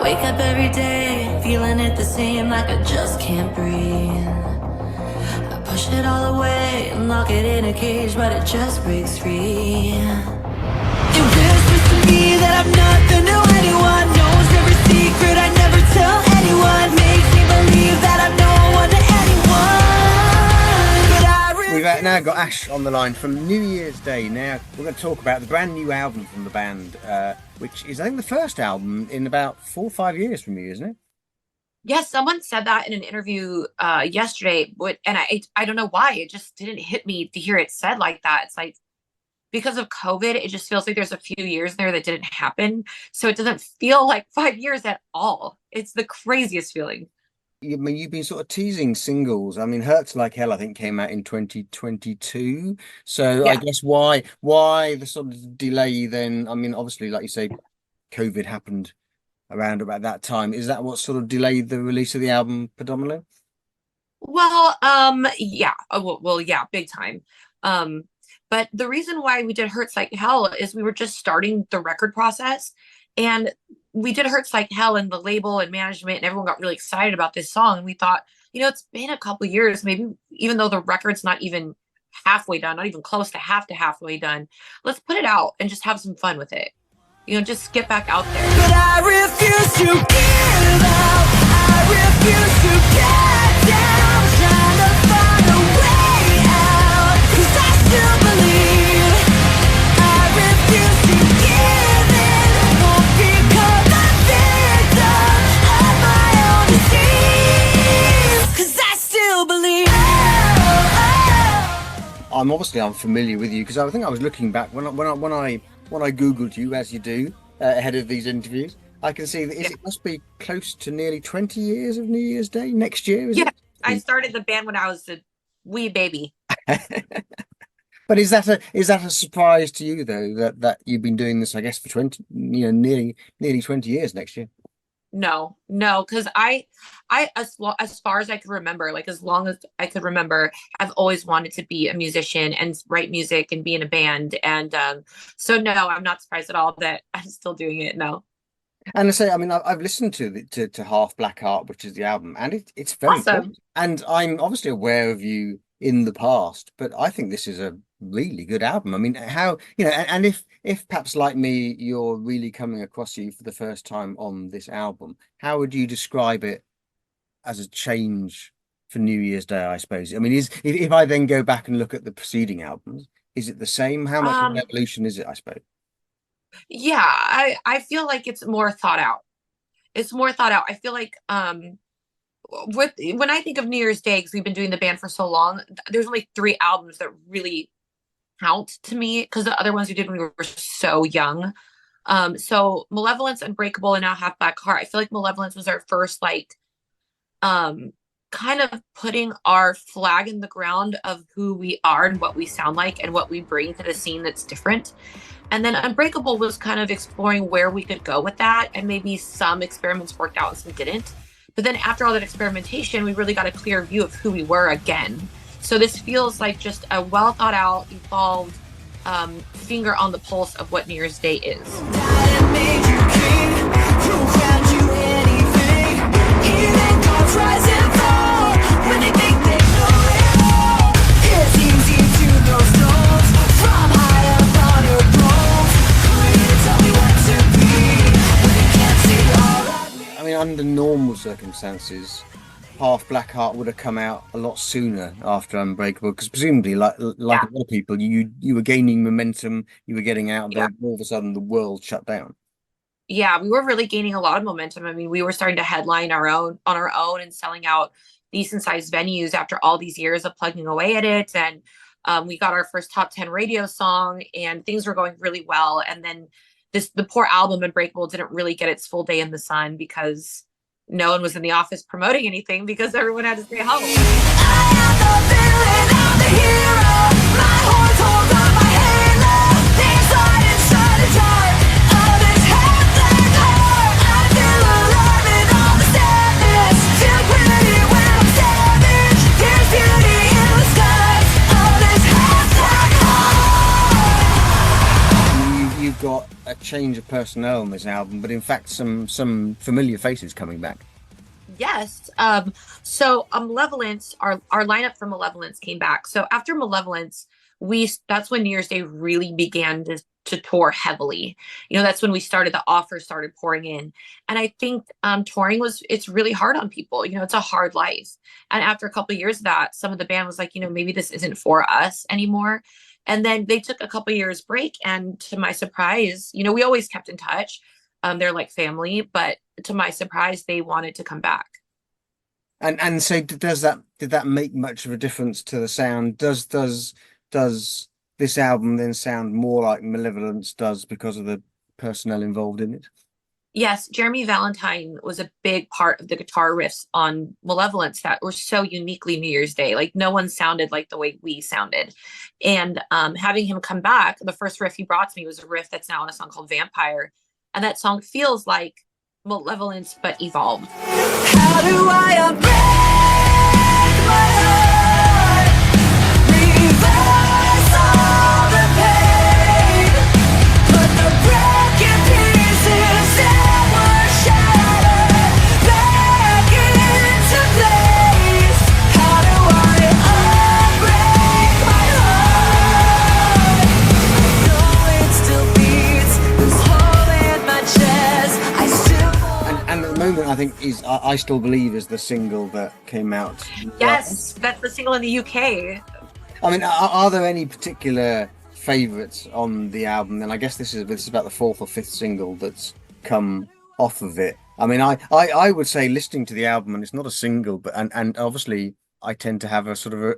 Wake up every day, feeling it the same, like I just can't breathe. I push it all away and lock it in a cage, but it just breaks free. It whispers to me that I'm nothing to anyone, knows every secret I never tell anyone, makes me believe that I'm no one to anyone. But We've now got Ash on the line from New Year's Day. Now we're going to talk about the brand new album from the band, which is, I think, the first album in about 4 or 5 years from you, isn't it? Yes, someone said that in an interview yesterday, and I don't know why. It just didn't hit me to hear it said like that. It's like because of COVID, it just feels like there's a few years there that didn't happen. So it doesn't feel like 5 years at all. It's the craziest feeling. I mean, you've been sort of teasing singles. I mean, Hurts Like Hell, I think, came out in 2022. So I Yeah. guess why the sort of delay then? I mean, obviously, like you say, COVID happened around about that time. Is that what sort of delayed the release of the album predominantly? Well, yeah. Yeah, big time. Um, but the reason why we did Hurts Like Hell is we were just starting the record process, and we did Hurts Like Hell, and the label and management and everyone got really excited about this song. And we thought, it's been a couple years, maybe even though the record's not even halfway done, not even close to halfway done, let's put it out and just have some fun with it. Just get back out there. But I refuse to give up. I refuse to get down. Trying to find a way out, 'cause I still believe. I refuse to give in. Won't become a victim of my own disease, 'cause I still believe. I'm familiar with you because I think I was looking back when I Googled you, as you do, ahead of these interviews. I can see that it must be close to nearly 20 years of New Year's Day next year, is it? I started the band when I was a wee baby. But is that a surprise to you though, that you've been doing this, I guess, for 20, nearly 20 years next year? No, because as far as I could remember, like as long as I could remember, I've always wanted to be a musician and write music and be in a band. And so no, I'm not surprised at all that I'm still doing it. No. And I say, I mean, I've listened to Half Black Heart, which is the album, and it's very Awesome. good. And I'm obviously aware of you in the past, but I think this is a really good album. I mean, how, and if perhaps like me, you're really coming across you for the first time on this album, how would you describe it as a change for New Year's Day, I suppose? I mean, if I then go back and look at the preceding albums, is it the same? How much of an evolution is it, I suppose? Yeah, I feel like it's more thought out. It's more thought out. I feel like when I think of New Year's Day, because we've been doing the band for so long, there's only 3 albums that really count to me, because the other ones we did when we were so young. So Malevolence, Unbreakable, and now Half Black Heart. I feel like Malevolence was our first kind of putting our flag in the ground of who we are and what we sound like and what we bring to the scene that's different. And then Unbreakable was kind of exploring where we could go with that, and maybe some experiments worked out and some didn't. But then after all that experimentation, we really got a clear view of who we were again. So this feels like just a well thought out, evolved finger on the pulse of what New Year's Day is. I mean, under normal circumstances, Half Black Heart would have come out a lot sooner after Unbreakable, because presumably, like a lot of people, you were gaining momentum, you were getting out there, all of a sudden the world shut down. Yeah, we were really gaining a lot of momentum. I mean, we were starting to headline on our own and selling out decent sized venues after all these years of plugging away at it. And we got our first top 10 radio song, and things were going really well. And then the poor album Unbreakable didn't really get its full day in the sun because no one was in the office promoting anything because everyone had to stay home. I am the villain, I'm the hero. My horns hold on my halo. Inside the dark of this half black heart. I feel alive in all the sadness. Feel pretty when I'm savage. There's beauty in the skies of this half black heart. You've got a change of personnel on this album, but in fact some familiar faces coming back. Yes. So Malevolence, our lineup for Malevolence came back. So after Malevolence, that's when New Year's Day really began to tour heavily. That's when we started, the offers started pouring in. And I think touring it's really hard on people. It's a hard life. And after a couple of years of that, some of the band was like, maybe this isn't for us anymore. And then they took a couple of years break. And to my surprise, we always kept in touch. They're like family, but to my surprise, they wanted to come back. And so did that make much of a difference to the sound? Does this album then sound more like Malevolence does because of the personnel involved in it? Yes, Jeremy Valentine was a big part of the guitar riffs on Malevolence that were so uniquely New Year's Day. Like no one sounded like the way we sounded. And having him come back, the first riff he brought to me was a riff that's now on a song called Vampire. And that song feels like Malevolence, but evolved. How do I unbreak my heart? Reverse all the pain. Put the broken pieces that were shattered back into place. How do I unbreak my heart? Though it still beats, this hole in my chest, I still. And at the moment, I think I Still Believe is the single that came out. Yes, that's the single in the UK. I mean, are there any particular favourites on the album? And I guess this is about the fourth or fifth single that's come off of it. I mean, I would say listening to the album, and it's not a single, but and obviously I tend to have a sort of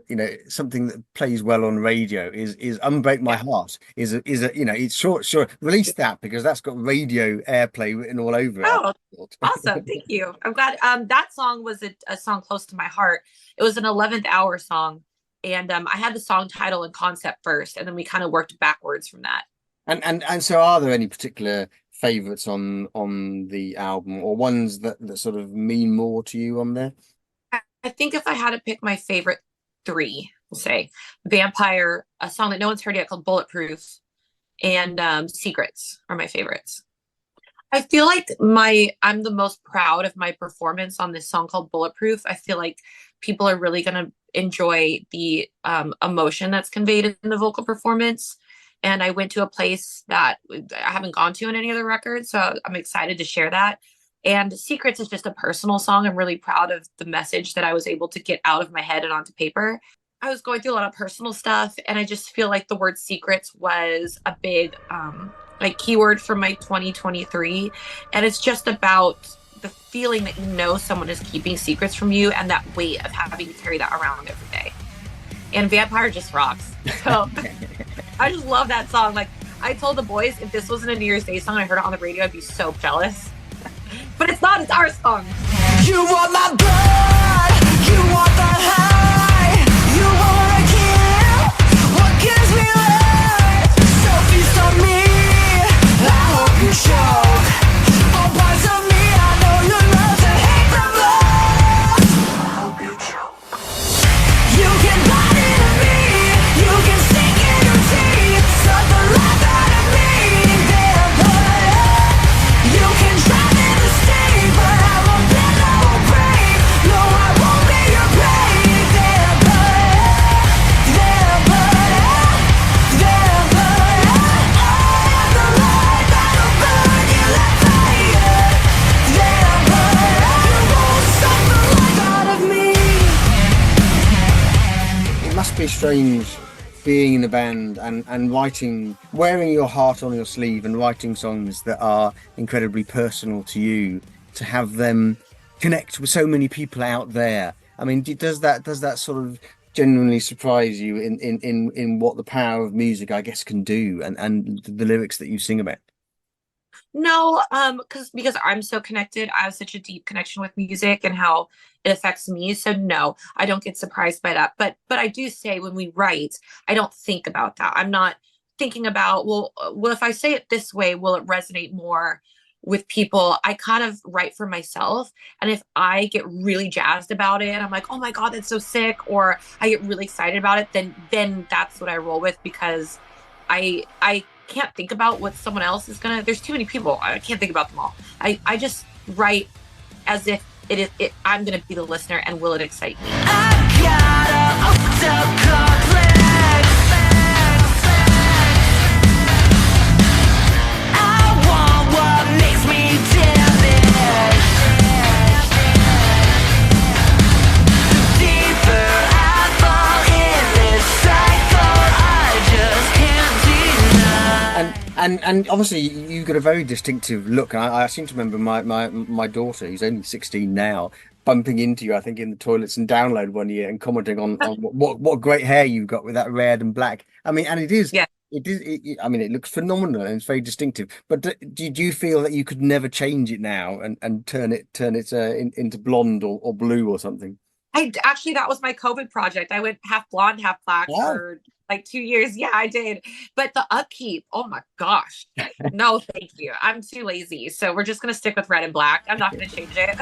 something that plays well on radio is Unbreak My Heart is a it's short release that because that's got radio airplay written all over it. Oh, awesome. Thank you. I'm glad. That song was a song close to my heart. It was an 11th hour song. And I had the song title and concept first, and then we kind of worked backwards from that. And so are there any particular favorites on the album or ones that sort of mean more to you on there? I think if I had to pick my favorite three, we'll say Vampire, a song that no one's heard yet called Bulletproof, and Secrets are my favorites. I feel like I'm the most proud of my performance on this song called Bulletproof. I feel like people are really going to enjoy the emotion that's conveyed in the vocal performance. And I went to a place that I haven't gone to in any other record. So I'm excited to share that. And Secrets is just a personal song. I'm really proud of the message that I was able to get out of my head and onto paper. I was going through a lot of personal stuff, and I just feel like the word secrets was a big keyword for my 2023. And it's just about the feeling that someone is keeping secrets from you and that weight of having to carry that around every day. And Vampire just rocks. So I just love that song. Like I told the boys, if this wasn't a New Year's Day song and I heard it on the radio, I'd be so jealous. But it's not, it's our song. You want my blood, you want the high, you wanna kill what gives me life. So feast on me, I hope you choke. All parts of me, I know you love to hate them most. I hope you choke. You can bite into me, you can sink in your teeth, suck the life out of me, then put it up. You can try me to stay, but I won't bend, I won't break. No, I won't be your prey. Then put it up, then put it up, then put it up. I am the light that'll burn you like fire. Then put it up, you won't suck the life out of me. It must be strange being in a band and wearing your heart on your sleeve and writing songs that are incredibly personal to you, to have them connect with so many people out there. I mean, does that sort of genuinely surprise you in what the power of music, I guess, can do and the lyrics that you sing about? No, because I'm so connected. I have such a deep connection with music and how it affects me. So no, I don't get surprised by that. But I do say when we write, I don't think about that. I'm not thinking about, well, if I say it this way, will it resonate more with people? I kind of write for myself. And if I get really jazzed about it, I'm like, oh my God, that's so sick. Or I get really excited about it, then that's what I roll with, because I can't think about what someone else is gonna. There's too many people. I can't think about them all. I just write as if I'm gonna be the listener, and will it excite me? I've got a hooked up complex. I want what makes me damage. The deeper I fall in this cycle, I just can't deny. And obviously you've got a very distinctive look. And I seem to remember my daughter, who's only 16 now, bumping into you, I think, in the toilets and Download one year and commenting on what great hair you've got with that red and black. I mean, and it is. Yeah. I mean, it looks phenomenal and it's very distinctive. But do you feel that you could never change it now and turn it into blonde or blue or something? Actually, that was my COVID project. I went half blonde, half black for like 2 years. Yeah, I did. But the upkeep, oh my gosh. No, thank you. I'm too lazy. So we're just going to stick with red and black. I'm not going to change it.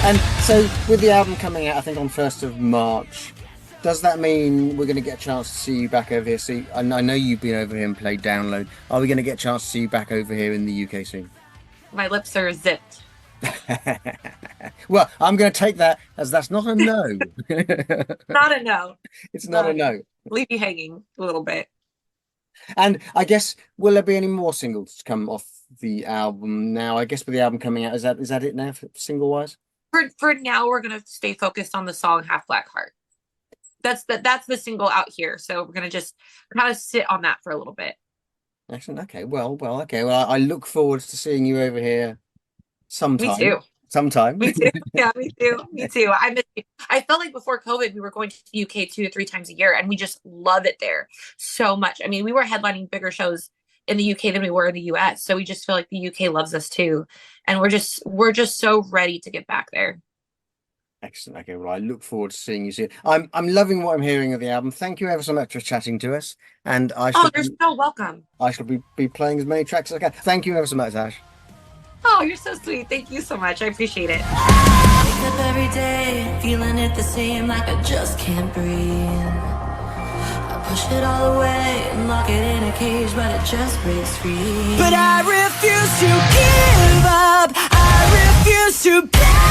And so with the album coming out, I think on 1st of March, does that mean we're going to get a chance to see you back over here? See, I know you've been over here and played Download. Are we going to get a chance to see you back over here in the UK soon? My lips are zipped. Well, I'm going to take that as that's not a no. Not a no. It's not a no. Leave you hanging a little bit. And I guess, will there be any more singles to come off the album now? I guess with the album coming out, is that it now, single wise? For now, we're gonna stay focused on the song "Half Black Heart." That's the single out here. So we're gonna just kind of sit on that for a little bit. Excellent. Okay. Well. Okay. Well, I look forward to seeing you over here sometime. Me too. Sometime. Me too. Yeah, me too. Me too. I felt like before COVID, we were going to the UK 2 to 3 times a year, and we just love it there so much. I mean, we were headlining bigger shows in the UK than we were in the US. So we just feel like the UK loves us too. And we're just so ready to get back there. Excellent. Okay, well, I look forward to seeing you soon. I'm loving what I'm hearing of the album. Thank you ever so much for chatting to us. And you're so welcome. I shall be playing as many tracks as I can. Thank you ever so much, Ash. Oh, you're so sweet. Thank you so much. I appreciate it. Wake up every day, feeling it the same, like I just can't breathe. I push it all away and lock it in a cage, but it just breaks free. But I refuse to give up. I refuse to bend.